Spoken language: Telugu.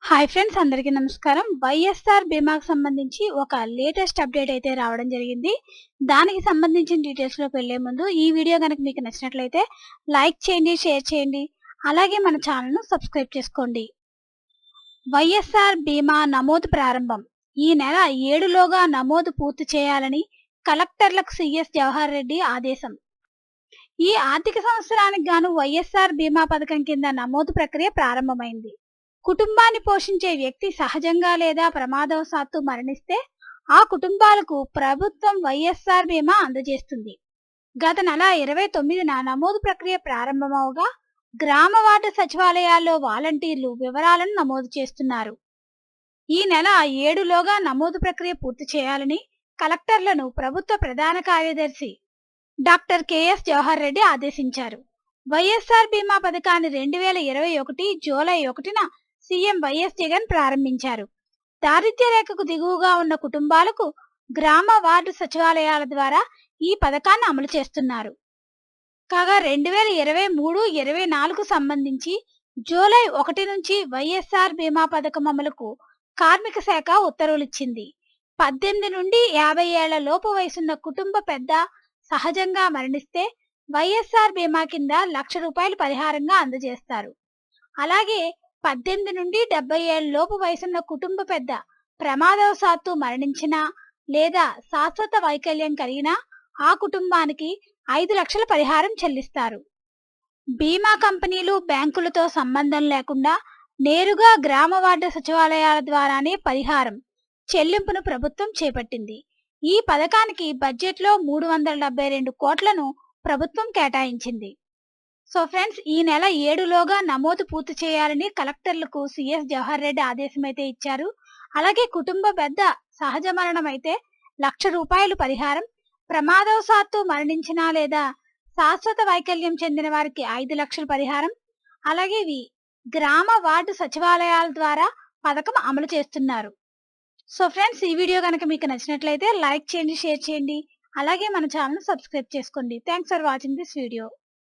హాయ్ ఫ్రెండ్స్, అందరికీ నమస్కారం. వైఎస్ఆర్ బీమాకు సంబంధించి ఒక లేటెస్ట్ అప్డేట్ అయితే రావడం జరిగింది. దానికి సంబంధించిన డీటెయిల్స్‌లోకి వెళ్ళే ముందు ఈ వీడియో గనుక మీకు నచ్చినట్లయితే లైక్ చేయండి, షేర్ చేయండి. అలాగే మన ఛానల్‌ను సబ్స్క్రైబ్ చేసుకోండి. వైఎస్ఆర్ బీమా నమోదు ప్రారంభం. ఈ నెల 7లోగా నమోదు పూర్తి చేయాలని కలెక్టర్లకు సీఎస్ జవహర్ రెడ్డి ఆదేశం. ఈ ఆర్థిక సంవత్సరానికి గాను వైఎస్ఆర్ బీమా పథకం కింద నమోదు ప్రక్రియ ప్రారంభమైంది. కుటుంబాన్ని పోషించే వ్యక్తి సహజంగా లేదా ప్రమాదవశాత్తు మరణిస్తే ఆ కుటుంబాలకు ప్రభుత్వం వైఎస్ఆర్ బీమా అందజేస్తుంది. గత నెల 29న నమోదు ప్రక్రియ ప్రారంభమవగా గ్రామ వార్డు సచివాలయాల్లో వాలంటీర్లు వివరాలను నమోదు చేస్తున్నారు. ఈ నెల 7లోగా నమోదు ప్రక్రియ పూర్తి చేయాలని కలెక్టర్లను ప్రభుత్వ ప్రధాన కార్యదర్శి డాక్టర్ కెఎస్ జవహర్ రెడ్డి ఆదేశించారు. వైఎస్ఆర్ బీమా పథకాన్ని 2021 జూలై 1న సీఎం వైఎస్ జగన్ ప్రారంభించారు. దారిద్ర్య రేఖకు దిగువగా ఉన్న కుటుంబాలకు గ్రామ వార్డు సచివాలయాల ద్వారా ఈ పథకాన్ని అమలు చేస్తున్నారు. కాగా 2023-24 సంబంధించి జూలై 1 నుంచి వైఎస్ఆర్ బీమా పథకం అమలుకు కార్మిక శాఖ ఉత్తర్వులిచ్చింది. 18 నుండి 50 ఏళ్ల లోపు వయసున్న కుటుంబ పెద్ద సహజంగా మరణిస్తే వైఎస్ఆర్ బీమా కింద ₹1,00,000 పరిహారంగా అందజేస్తారు. అలాగే 18 నుండి 70 ఏళ్ల లోపు వయసున్న కుటుంబ పెద్ద ప్రమాదవశాత్తు మరణించినా లేదా శాశ్వత వైకల్యం కలిగినా ఆ కుటుంబానికి 5 లక్షల పరిహారం చెల్లిస్తారు. బీమా కంపెనీలు, బ్యాంకులతో సంబంధం లేకుండా నేరుగా గ్రామ వార్డు సచివాలయాల ద్వారానే పరిహారం చెల్లింపును ప్రభుత్వం చేపట్టింది. ఈ పథకానికి బడ్జెట్లో 372 కోట్లను ప్రభుత్వం కేటాయించింది. సో ఫ్రెండ్స్, ఈ నెల 7లోగా నమోదు పూర్తి చేయాలని కలెక్టర్లకు సీఎస్ జవహర్ రెడ్డి ఆదేశం అయితే ఇచ్చారు. అలాగే కుటుంబ పెద్ద సహజ మరణం అయితే ₹1,00,000 పరిహారం, ప్రమాదవశాత్తు మరణించినా లేదా శాశ్వత వైకల్యం చెందిన వారికి 5 లక్షల పరిహారం, అలాగే ఇవి గ్రామ వార్డు సచివాలయాల ద్వారా పథకం అమలు చేస్తున్నారు. సో ఫ్రెండ్స్, ఈ వీడియో కనుక మీకు నచ్చినట్లయితే లైక్ చేయండి, షేర్ చేయండి. అలాగే మన ఛానల్ సబ్స్క్రైబ్ చేసుకోండి. Thanks for watching this video.